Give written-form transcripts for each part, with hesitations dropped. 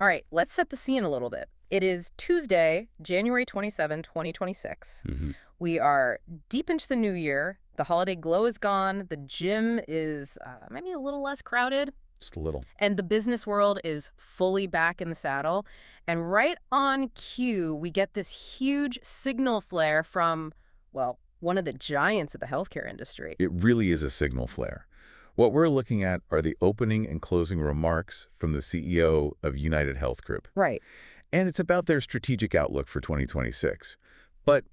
All right, let's set the scene a little bit. It is Tuesday, January 27, 2026. We are deep into the new year. The holiday glow is gone. The gym is maybe a little less crowded. Just a little. And the business world is fully back in the saddle. And right on cue, we get this huge signal flare from, well, one of the giants of the healthcare industry. It really is a signal flare. What we're looking at are the opening and closing remarks from the CEO of UnitedHealth Group. Right. And it's about their strategic outlook for 2026. But,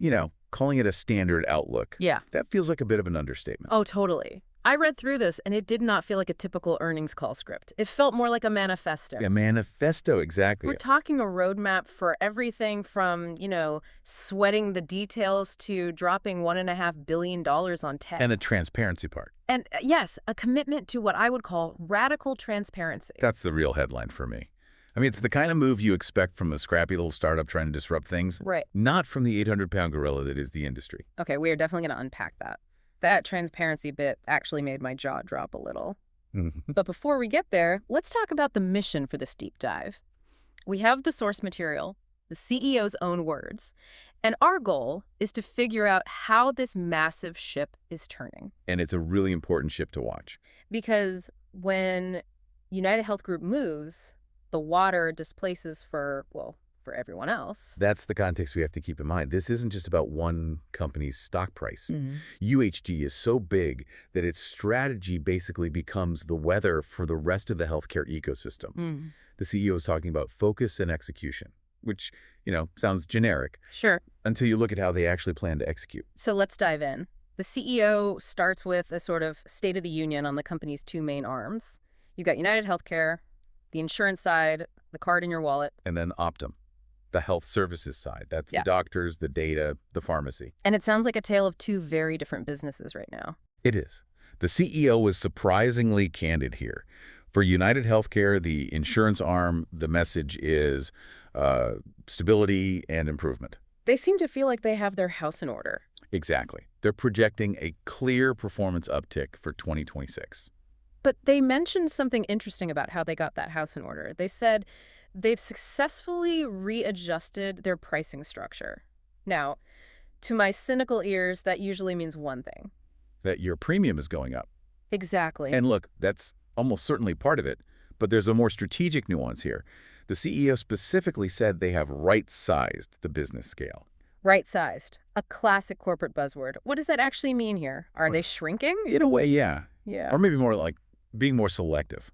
calling it a standard outlook, Yeah. that feels like a bit of an understatement. Oh, totally. I read through this, and it did not feel like a typical earnings call script. It felt more like a manifesto. A manifesto, exactly. We're talking a roadmap for everything from, sweating the details to dropping $1.5 billion on tech. And the transparency part. And yes, a commitment to what I would call radical transparency. That's the real headline for me. I mean, it's the kind of move you expect from a scrappy little startup trying to disrupt things. Right. Not from the 800-pound gorilla that is the industry. Okay, we are definitely going to unpack that. That transparency bit actually made my jaw drop a little. But before we get there, let's talk about the mission for this deep dive. We have the source material, the CEO's own words, and our goal is to figure out how this massive ship is turning. And it's a really important ship to watch. Because when UnitedHealth Group moves, the water displaces for everyone else. That's the context we have to keep in mind. This isn't just about one company's stock price. UHG is so big that its strategy basically becomes the weather for the rest of the healthcare ecosystem. The CEO is talking about focus and execution, which, sounds generic. Sure. Until you look at how they actually plan to execute. So let's dive in. The CEO starts with a sort of state of the union on the company's two main arms. You've got UnitedHealthcare, the insurance side, the card in your wallet. And then Optum, the health services side. That's Yeah. the doctors, the data, the pharmacy. And it sounds like a tale of two very different businesses right now. It is. The CEO was surprisingly candid here. For UnitedHealthcare, the insurance arm, the message is stability and improvement. They seem to feel like they have their house in order. Exactly. They're projecting a clear performance uptick for 2026. But they mentioned something interesting about how they got that house in order. They said they've successfully readjusted their pricing structure. Now, to my cynical ears, that usually means one thing. That your premium is going up. Exactly. And look, that's almost certainly part of it, but there's a more strategic nuance here. The CEO specifically said they have right-sized the business scale. Right-sized. A classic corporate buzzword. What does that actually mean here? Are they shrinking? In a way, yeah. Yeah. Or maybe more like being more selective.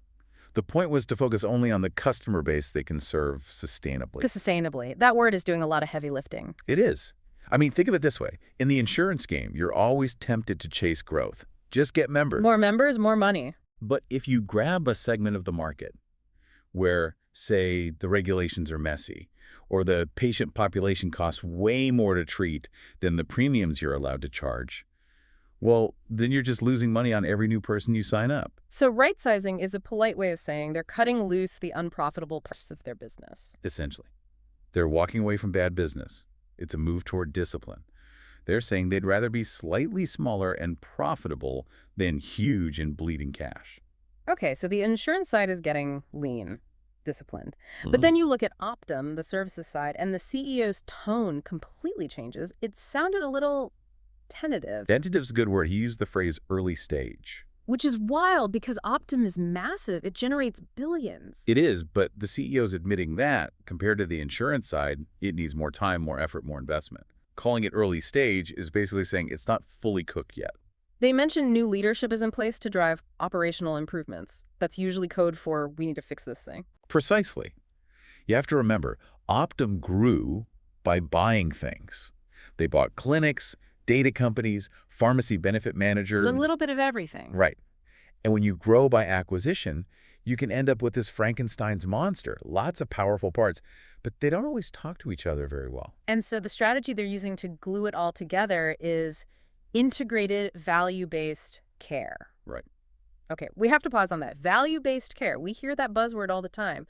The point was to focus only on the customer base they can serve sustainably. Sustainably. That word is doing a lot of heavy lifting. It is. I mean, think of it this way. In the insurance game, you're always tempted to chase growth. Just get members. More members, more money. But if you grab a segment of the market where, say, the regulations are messy, or the patient population costs way more to treat than the premiums you're allowed to charge, well, then you're just losing money on every new person you sign up. So right-sizing is a polite way of saying they're cutting loose the unprofitable parts of their business. Essentially. They're walking away from bad business. It's a move toward discipline. They're saying they'd rather be slightly smaller and profitable than huge and bleeding cash. Okay, so the insurance side is getting lean, disciplined. But then you look at Optum, the services side, and the CEO's tone completely changes. It sounded a little tentative. Tentative's a good word. He used the phrase early stage. Which is wild because Optum is massive. It generates billions. It is, but the CEO's admitting that, compared to the insurance side, it needs more time, more effort, more investment. Calling it early stage is basically saying it's not fully cooked yet. They mentioned new leadership is in place to drive operational improvements. That's usually code for we need to fix this thing. Precisely. You have to remember, Optum grew by buying things. They bought clinics, data companies, pharmacy benefit managers. A little bit of everything. Right. And when you grow by acquisition, you can end up with this Frankenstein's monster, lots of powerful parts, but they don't always talk to each other very well. And so the strategy they're using to glue it all together is integrated value-based care. Right. Okay, we have to pause on that. Value-based care. We hear that buzzword all the time.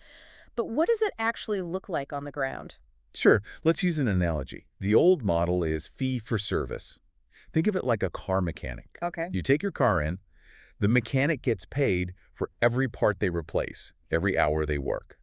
But what does it actually look like on the ground? Sure. Let's use an analogy. The old model is fee for service. Think of it like a car mechanic. Okay. You take your car in, the mechanic gets paid for every part they replace, every hour they work.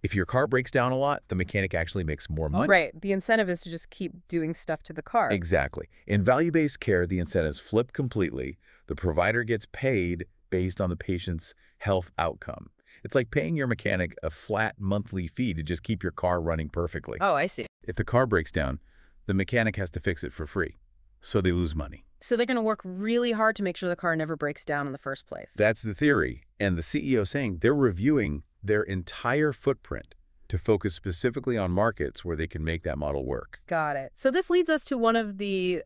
If your car breaks down a lot, the mechanic actually makes more money. Right. The incentive is to just keep doing stuff to the car. Exactly. In value-based care, the incentives flip completely. The provider gets paid based on the patient's health outcome. It's like paying your mechanic a flat monthly fee to just keep your car running perfectly. Oh, I see. If the car breaks down, the mechanic has to fix it for free, so they lose money. So they're going to work really hard to make sure the car never breaks down in the first place. That's the theory. And the CEO saying they're reviewing their entire footprint to focus specifically on markets where they can make that model work. Got it. So this leads us to one of the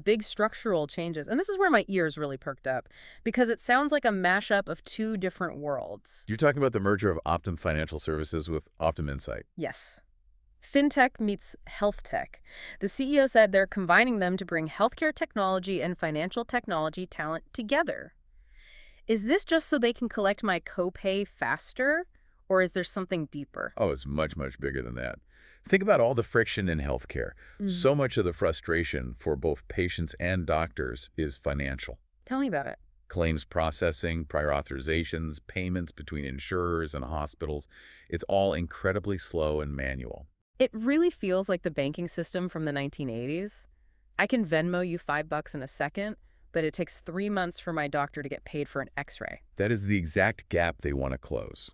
big structural changes. And this is where my ears really perked up, because it sounds like a mashup of two different worlds. You're talking about the merger of Optum Financial Services with Optum Insight. Yes. FinTech meets health tech. The CEO said they're combining them to bring healthcare technology and financial technology talent together. Is this just so they can collect my copay faster? Or is there something deeper? Oh, it's much, much bigger than that. Think about all the friction in healthcare. So much of the frustration for both patients and doctors is financial. Tell me about it. Claims processing, prior authorizations, payments between insurers and hospitals. It's all incredibly slow and manual. It really feels like the banking system from the 1980s. I can Venmo you $5 in a second, but it takes 3 months for my doctor to get paid for an x-ray. That is the exact gap they want to close.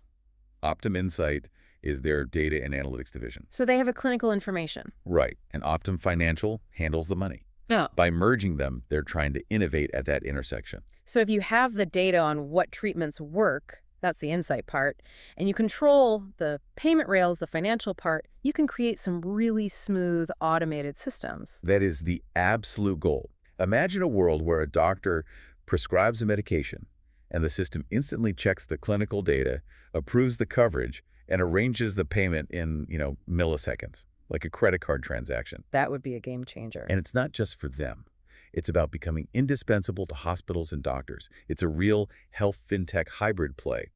Optum Insight is their data and analytics division. So they have a clinical information. Right. And Optum Financial handles the money. Oh. By merging them, they're trying to innovate at that intersection. So if you have the data on what treatments work, that's the insight part, and you control the payment rails, the financial part, you can create some really smooth automated systems. That is the absolute goal. Imagine a world where a doctor prescribes a medication and the system instantly checks the clinical data, approves the coverage, and arranges the payment in, milliseconds, like a credit card transaction. That would be a game changer. And it's not just for them. It's about becoming indispensable to hospitals and doctors. It's a real health fintech hybrid play.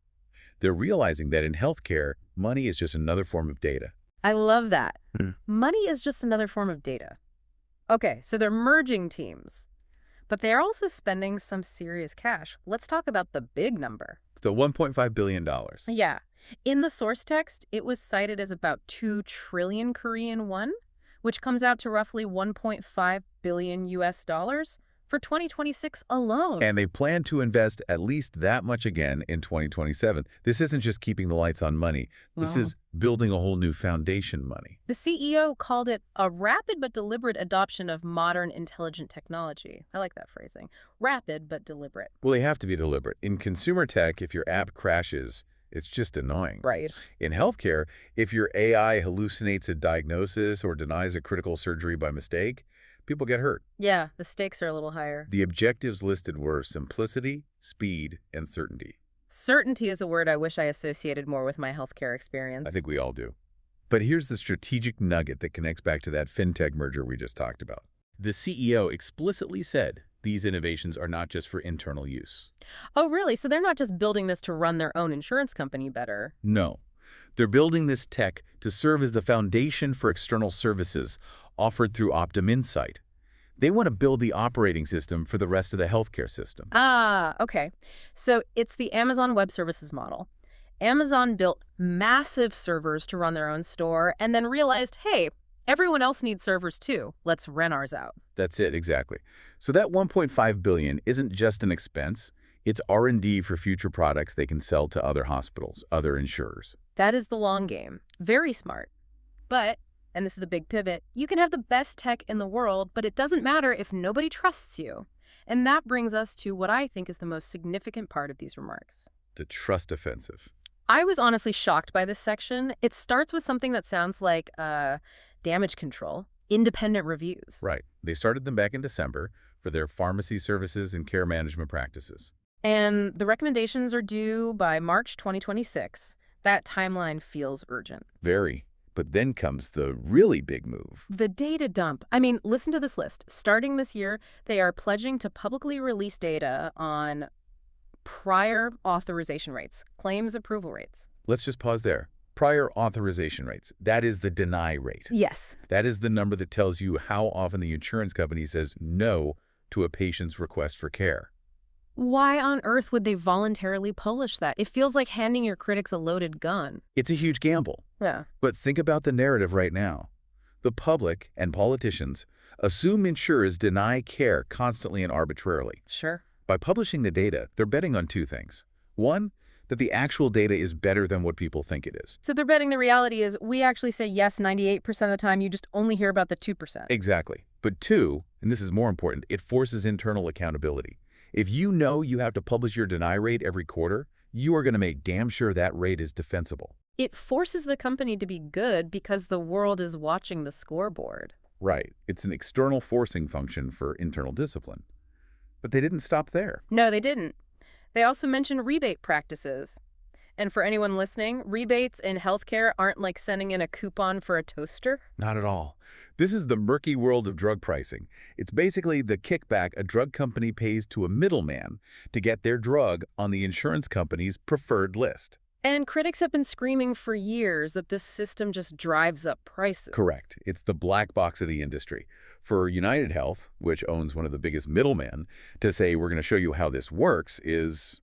They're realizing that in healthcare, money is just another form of data. I love that. Money is just another form of data. Okay, so they're merging teams, but they're also spending some serious cash. Let's talk about the big number. The $1.5 billion. Yeah. In the source text, it was cited as about 2 trillion Korean won, which comes out to roughly 1.5 billion US dollars for 2026 alone. And they plan to invest at least that much again in 2027. This isn't just keeping the lights on money. This is building a whole new foundation money. The CEO called it a rapid but deliberate adoption of modern intelligent technology. I like that phrasing. Rapid but deliberate. Well, they have to be deliberate. In consumer tech, if your app crashes, it's just annoying. Right. In healthcare, if your AI hallucinates a diagnosis or denies a critical surgery by mistake, people get hurt. Yeah, the stakes are a little higher. The objectives listed were simplicity, speed, and certainty. Certainty is a word I wish I associated more with my healthcare experience. I think we all do. But here's the strategic nugget that connects back to that fintech merger we just talked about. The CEO explicitly said these innovations are not just for internal use. Oh, really? So they're not just building this to run their own insurance company better? No. They're building this tech to serve as the foundation for external services offered through Optum Insight. They want to build the operating system for the rest of the healthcare system. Ah, okay. So it's the Amazon Web Services model. Amazon built massive servers to run their own store and then realized, hey, everyone else needs servers too. Let's rent ours out. That's it, exactly. So that $1.5 billion isn't just an expense. It's R&D for future products they can sell to other hospitals, other insurers. That is the long game. Very smart. But, and this is the big pivot, you can have the best tech in the world, but it doesn't matter if nobody trusts you. And that brings us to what I think is the most significant part of these remarks. The trust offensive. I was honestly shocked by this section. It starts with something that sounds like damage control, independent reviews. Right. They started them back in December for their pharmacy services and care management practices. And the recommendations are due by March 2026. That timeline feels urgent. Very. But then comes the really big move. The data dump. I mean, listen to this list. Starting this year, they are pledging to publicly release data on prior authorization rates, claims approval rates. Let's just pause there. Prior authorization rates. That is the deny rate. Yes. That is the number that tells you how often the insurance company says no to a patient's request for care. Why on earth would they voluntarily publish that? It feels like handing your critics a loaded gun. It's a huge gamble. Yeah. But think about the narrative right now. The public and politicians assume insurers deny care constantly and arbitrarily. Sure. By publishing the data, they're betting on two things. One, that the actual data is better than what people think it is. So they're betting the reality is we actually say yes 98% of the time, you just only hear about the 2%. Exactly. But two, and this is more important, it forces internal accountability. If you know you have to publish your deny rate every quarter, you are going to make damn sure that rate is defensible. It forces the company to be good because the world is watching the scoreboard. Right. It's an external forcing function for internal discipline. But they didn't stop there. No, they didn't. They also mentioned rebate practices. And for anyone listening, rebates in healthcare aren't like sending in a coupon for a toaster. Not at all. This is the murky world of drug pricing. It's basically the kickback a drug company pays to a middleman to get their drug on the insurance company's preferred list. And critics have been screaming for years that this system just drives up prices. Correct. It's the black box of the industry. For UnitedHealth, which owns one of the biggest middlemen, to say we're going to show you how this works is,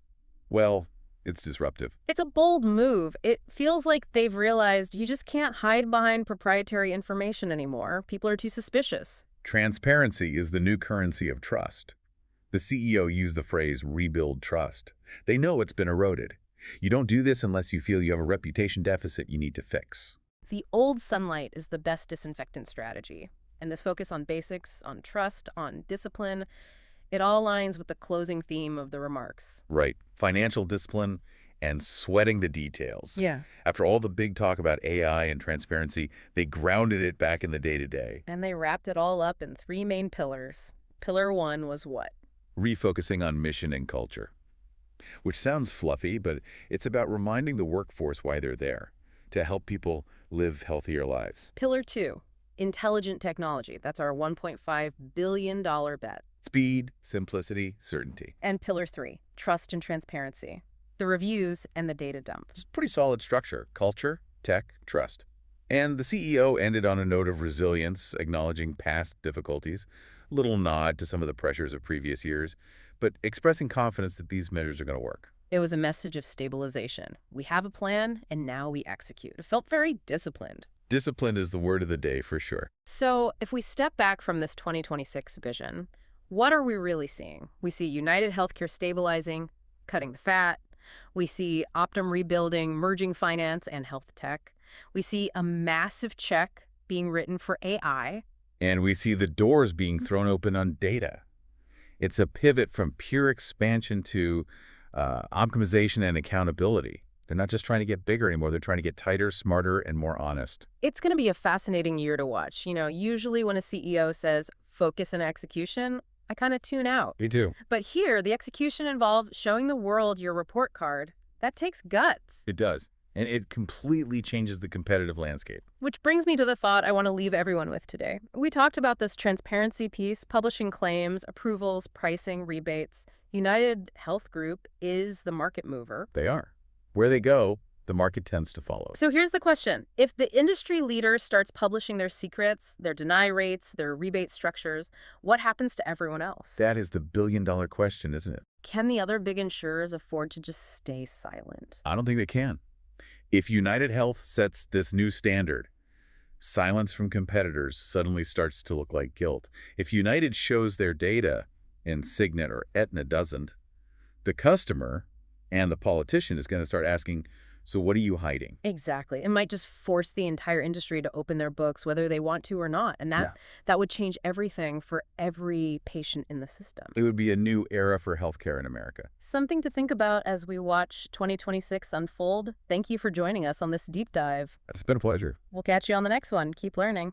well, it's disruptive. It's a bold move. It feels like they've realized you just can't hide behind proprietary information anymore. People are too suspicious. Transparency is the new currency of trust. The CEO used the phrase rebuild trust. They know it's been eroded. You don't do this unless you feel you have a reputation deficit you need to fix. The old sunlight is the best disinfectant strategy. And this focus on basics, on trust, on discipline, it all aligns with the closing theme of the remarks. Right. Financial discipline and sweating the details. Yeah. After all the big talk about AI and transparency, they grounded it back in the day-to-day. And they wrapped it all up in three main pillars. Pillar one was what? Refocusing on mission and culture. Which sounds fluffy, but it's about reminding the workforce why they're there, to help people live healthier lives. Pillar two, intelligent technology. That's our $1.5 billion bet. Speed, simplicity, certainty. And pillar three, trust and transparency. The reviews and the data dump. It's a pretty solid structure. Culture, tech, trust. And the CEO ended on a note of resilience, acknowledging past difficulties, a little nod to some of the pressures of previous years, but expressing confidence that these measures are going to work. It was a message of stabilization. We have a plan, and now we execute. It felt very disciplined. Disciplined is the word of the day for sure. So if we step back from this 2026 vision, what are we really seeing? We see United Healthcare stabilizing, cutting the fat. We see Optum rebuilding, merging finance and health tech. We see a massive check being written for AI. And we see the doors being thrown open on data. It's a pivot from pure expansion to optimization and accountability. They're not just trying to get bigger anymore. They're trying to get tighter, smarter, and more honest. It's going to be a fascinating year to watch. You know, usually when a CEO says focus and execution, I kind of tune out. Me too. But here, the execution involved showing the world your report card. That takes guts. It does. And it completely changes the competitive landscape. Which brings me to the thought I want to leave everyone with today. We talked about this transparency piece, publishing claims, approvals, pricing, rebates. UnitedHealth Group is the market mover. They are. Where they go, the market tends to follow. So here's the question. If the industry leader starts publishing their secrets, their deny rates, their rebate structures, what happens to everyone else? That is the billion-dollar question, isn't it? Can the other big insurers afford to just stay silent? I don't think they can. If UnitedHealth sets this new standard, silence from competitors suddenly starts to look like guilt. If United shows their data and Cigna or Aetna doesn't, the customer and the politician is going to start asking, so what are you hiding? Exactly. It might just force the entire industry to open their books, whether they want to or not. And that would change everything for every patient in the system. It would be a new era for healthcare in America. Something to think about as we watch 2026 unfold. Thank you for joining us on this deep dive. It's been a pleasure. We'll catch you on the next one. Keep learning.